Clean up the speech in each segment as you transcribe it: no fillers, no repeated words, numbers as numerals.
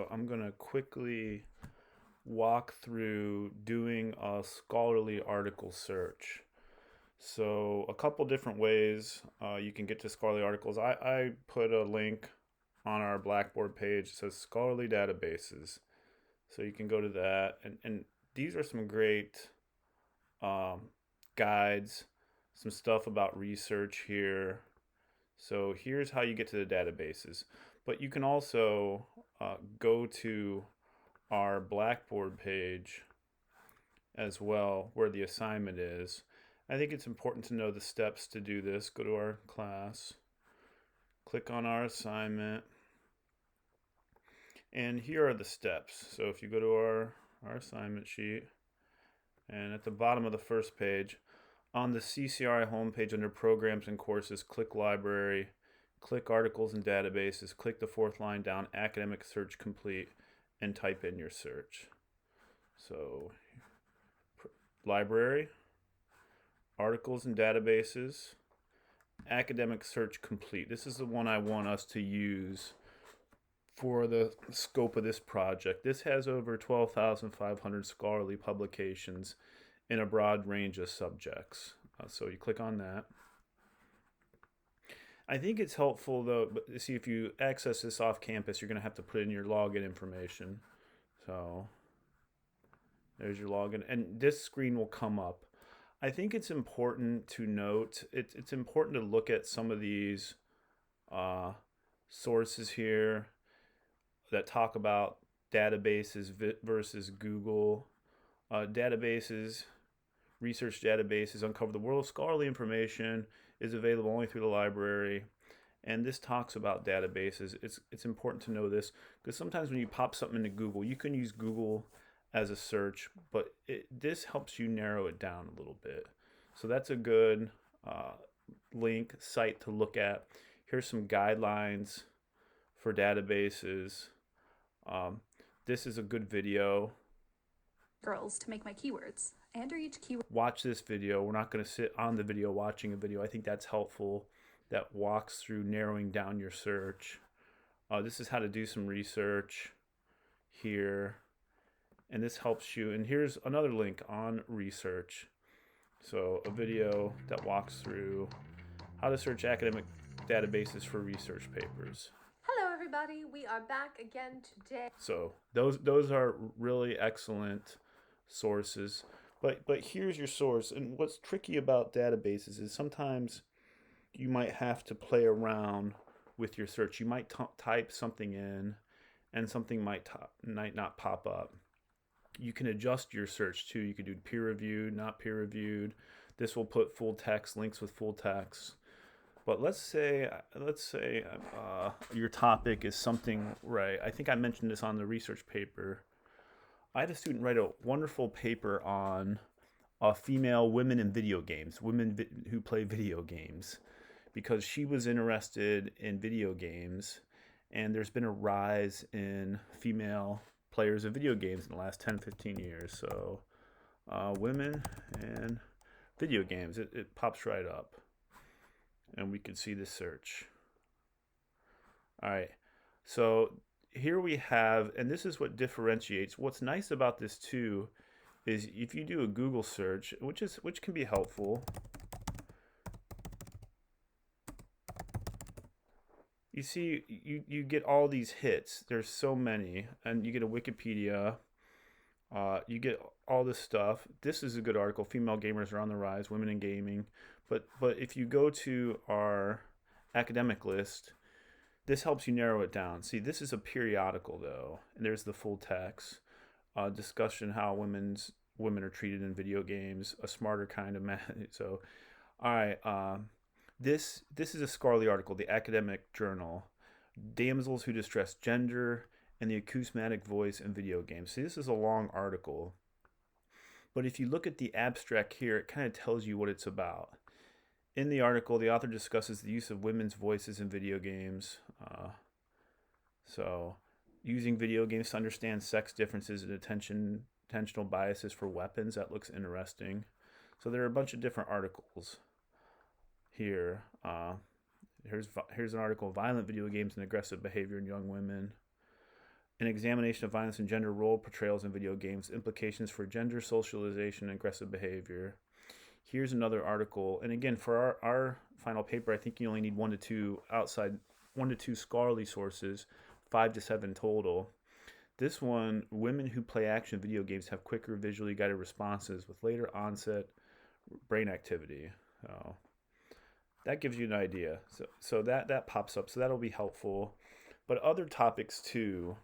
So I'm going to quickly walk through doing a scholarly article search. So a couple different ways you can get to scholarly articles. I put a link on our Blackboard page that says scholarly databases. So you can go to that. And these are some great um, guides, some stuff about research here. So here's how you get to the databases. But you can also go to our Blackboard page as well, where the assignment is. I think it's important to know the steps to do this. Go to our class, click on our assignment, and here are the steps. So if you go to our assignment sheet, and at the bottom of the first page, on the CCRI homepage under Programs and Courses, click Library, click Articles and Databases, click the fourth line down, Academic Search Complete, and type in your search. So, Library, Articles and Databases, Academic Search Complete. This is the one I want us to use for the scope of this project. This has over 12,500 scholarly publications in a broad range of subjects. So you click on that. I think it's helpful though, but see, if you access this off campus, you're going to have to put in your login information. So there's your login, and this screen will come up. I think it's important to note, it's important to look at some of these sources here that talk about databases versus Google. Databases, research databases uncover the world of scholarly information is available only through the library. And this talks about databases. It's important to know this because sometimes when you pop something into Google, you can use Google as a search, but this helps you narrow it down a little bit. So that's a good site to look at. Here's some guidelines for databases. This is a good video. Girls to make my keywords. I enter each keyword. Watch this video. We're not going to sit on the video watching a video. I think that's helpful. That walks through narrowing down your search. This is how to do some research here. And this helps you. And here's another link on research. So a video that walks through how to search academic databases for research papers. Hello everybody, we are back again today. So those are really excellent sources. But here's your source. And what's tricky about databases is sometimes you might have to play around with your search. You might type something in and something might not pop up. You can adjust your search too. You can do peer reviewed, not peer reviewed. This will put full text, links with full text. But let's say your topic is something, right? I think I mentioned this on the research paper. I had a student write a wonderful paper on female women in video games, who play video games, because she was interested in video games, and there's been a rise in female players of video games in the last 10, 15 years. So women and video games, it pops right up. And we can see the search. All right, so here we have, and this is what differentiates. What's nice about this too is if you do a Google search, which can be helpful. You see, you get all these hits. There's so many, and you get a Wikipedia. You get all this stuff. This is a good article. Female gamers are on the rise. Women in gaming. But if you go to our academic list, this helps you narrow it down. See, this is a periodical though, and there's the full text discussion how women are treated in video games, a smarter kind of math. So, all right, this is a scholarly article, the Academic Journal, damsels who distress gender and the acousmatic voice in video games. See, this is a long article, but if you look at the abstract here, it kind of tells you what it's about. In the article, the author discusses the use of women's voices in video games. So, using video games to understand sex differences and attentional biases for weapons. That looks interesting. So there are a bunch of different articles here. Here's an article: violent video games and aggressive behavior in young women. an examination of violence and gender role portrayals in video games, implications for gender socialization and aggressive behavior. Here's another article. And again, for our final paper, I think you only need 1 to 2 scholarly sources, 5 to 7 total. This one, women who play action video games have quicker visually guided responses with later onset brain activity. So that gives you an idea. So that pops up. So that'll be helpful. But other topics too,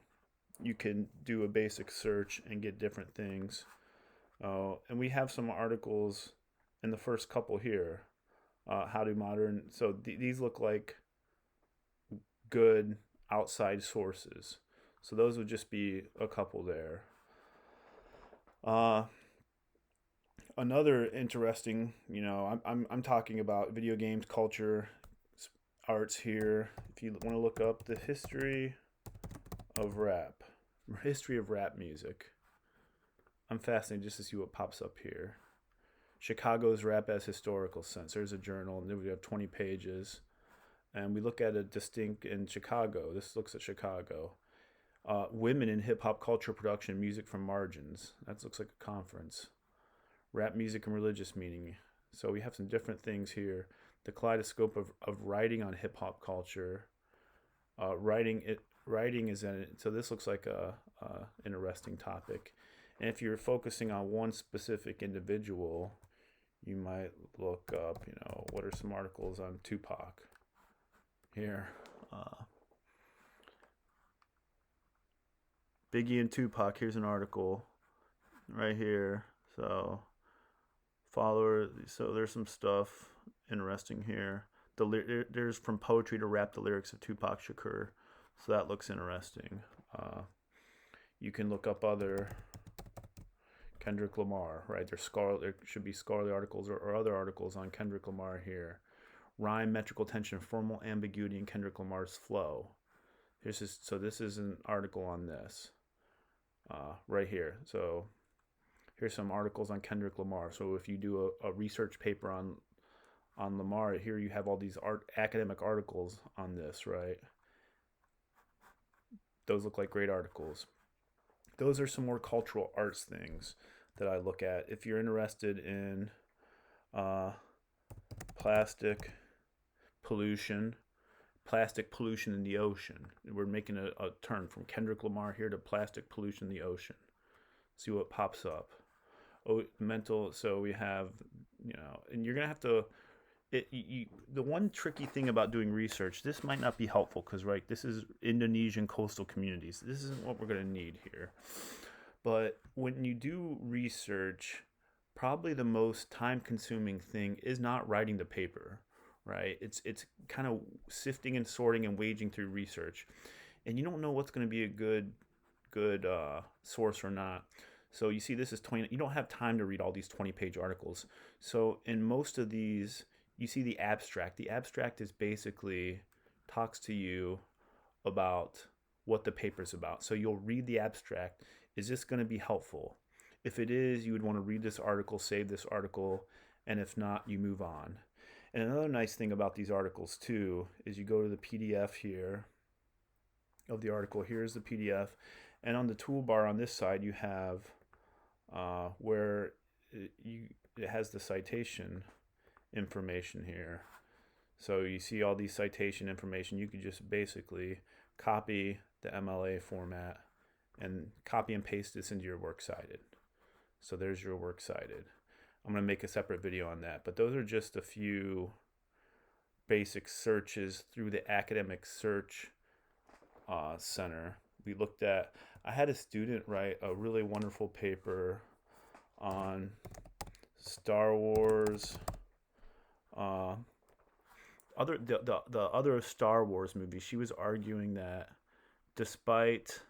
you can do a basic search and get different things. And we have some articles in the first couple here. How do modern... So these look like good outside sources. So those would just be a couple there. Another interesting, I'm talking about video games, culture, arts here. If you want to look up the history of rap music, I'm fascinated just to see what pops up here. Chicago's Rap as Historical Sense. There's a journal, and then we have 20 pages. And we look at a distinct in Chicago. This looks at Chicago. Women in hip-hop culture production, music from margins. That looks like a conference. Rap music and religious meaning. So we have some different things here. The kaleidoscope of writing on hip-hop culture. Writing is in it. So this looks like a interesting topic. And if you're focusing on one specific individual, you might look up, what are some articles on Tupac here. Biggie and Tupac. Here's an article right here. So there's some stuff interesting here. There's from poetry to rap, the lyrics of Tupac Shakur. So that looks interesting. You can look up other Kendrick Lamar, right? There should be scholarly articles or other articles on Kendrick Lamar here. Rhyme, metrical tension, formal ambiguity in Kendrick Lamar's flow. So this is an article on this right here. So here's some articles on Kendrick Lamar. So if you do a research paper on Lamar, here you have all these academic articles on this, right? Those look like great articles. Those are some more cultural arts things that I look at. If you're interested in plastic pollution in the ocean, we're making a turn from Kendrick Lamar here to plastic pollution in the ocean. See what pops up. So we have, and you're gonna have to. The one tricky thing about doing research, this might not be helpful because, right, this is Indonesian coastal communities. This isn't what we're going to need here. But when you do research, probably the most time-consuming thing is not writing the paper, right? It's kind of sifting and sorting and wading through research. And you don't know what's going to be a good source or not. So you see this is 20. You don't have time to read all these 20-page articles. So in most of these, you see the abstract. The abstract is basically talks to you about what the paper's about. So you'll read the abstract. Is this going to be helpful? If it is, you would want to read this article, save this article, and if not, you move on. And another nice thing about these articles too is you go to the PDF here of the article. Here's the PDF. And on the toolbar on this side, you have where it has the citation information here. So you see all these citation information. You could just basically copy the MLA format and copy and paste this into your works cited. So there's your works cited. I'm going to make a separate video on that. But those are just a few basic searches through the Academic Search Center. I had a student write a really wonderful paper on Star Wars, the other Star Wars movies. She was arguing that despite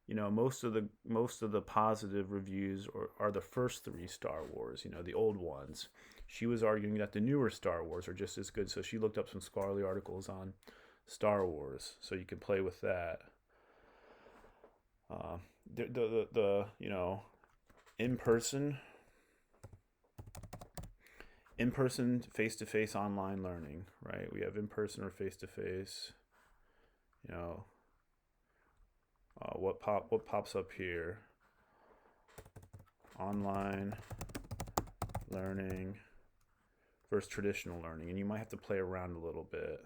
most of the positive reviews are the first 3 Star Wars, the old ones. She was arguing that the newer Star Wars are just as good. So she looked up some scholarly articles on Star Wars, so you can play with that. The in-person, face-to-face online learning, right? We have in-person or face-to-face, What pops up here? Online learning versus traditional learning, and you might have to play around a little bit.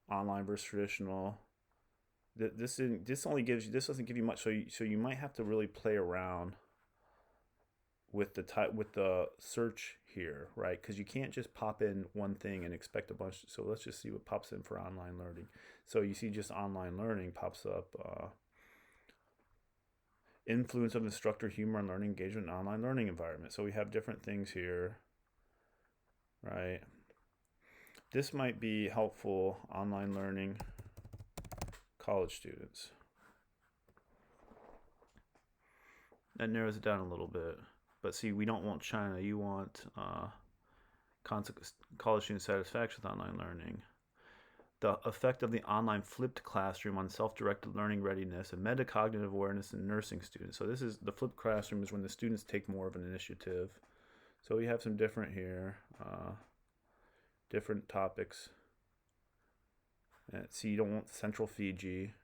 Online versus traditional. This doesn't give you much, so you might have to really play around with the search here, right? Because you can't just pop in one thing and expect a bunch. So let's just see what pops in for online learning. So you see just online learning pops up. Influence of instructor humor on learning engagement in online learning environment. So we have different things here, right? This might be helpful. Online learning, college students. That narrows it down a little bit. But see, we don't want China. You want college student satisfaction with online learning. The effect of the online flipped classroom on self-directed learning readiness and metacognitive awareness in nursing students. So this is the flipped classroom is when the students take more of an initiative. So we have some different here, different topics. See, you don't want Central Fiji.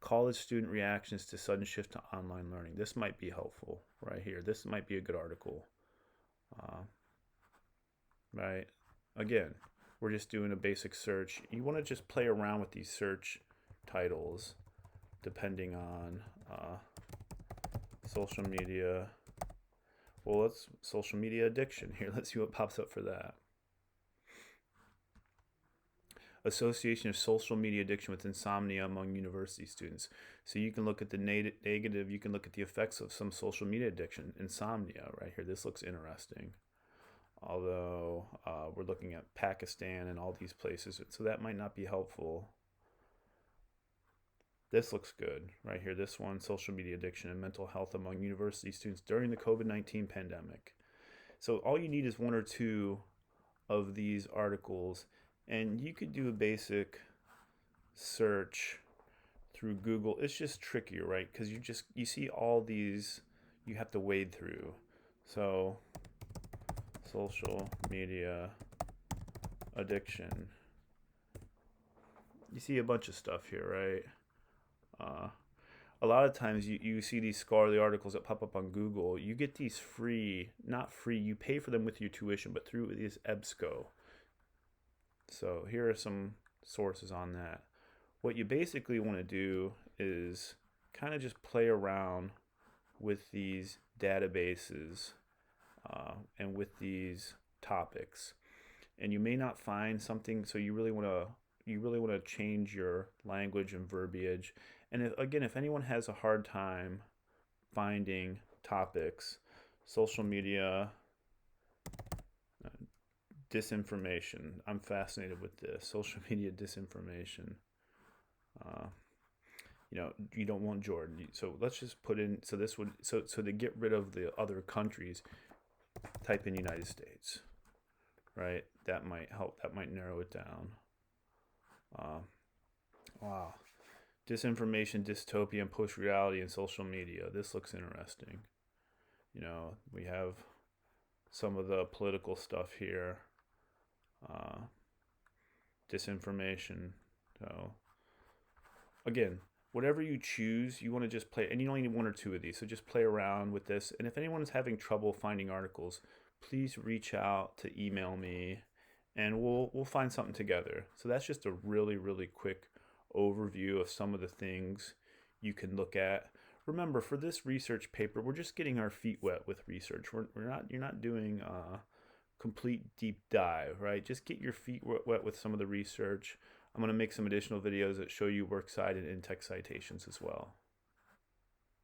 College student reactions to sudden shift to online learning. This might be helpful right here. This might be a good article. Right? Again, we're just doing a basic search. You want to just play around with these search titles depending on social media. Well, let's social media addiction here. Let's see what pops up for that. Association of social media addiction with insomnia among university students. So you can look at the negative, you can look at the effects of some social media addiction, insomnia right here. This looks interesting. Although we're looking at Pakistan and all these places, so that might not be helpful. This looks good right here. This one, social media addiction and mental health among university students during the COVID-19 pandemic. So all you need is one or two of these articles, and you could do a basic search through Google. It's just trickier, right? Because you see all these, you have to wade through. So social media addiction. You see a bunch of stuff here, right? A lot of times you see these scholarly articles that pop up on Google. You get these free, not free, you pay for them with your tuition, but through this EBSCO. So here are some sources on that. What you basically want to do is kind of just play around with these databases and with these topics, and you may not find something, so you really want to change your language and verbiage. And if anyone has a hard time finding topics, social media disinformation, I'm fascinated with this. Social media disinformation. You don't want Jordan. So let's just put in, so to get rid of the other countries, type in United States, right? That might help. That might narrow it down. Wow. Disinformation, dystopia, and post-reality in social media. This looks interesting. We have some of the political stuff here. Disinformation. So, again, whatever you choose, you want to just play, and you only need one or two of these, so just play around with this. And if anyone is having trouble finding articles, please reach out to email me, and we'll find something together. So that's just a really, really quick overview of some of the things you can look at. Remember, for this research paper, we're just getting our feet wet with research. You're not doing a complete deep dive, right? Just get your feet wet with some of the research. I'm going to make some additional videos that show you works cited and text citations as well.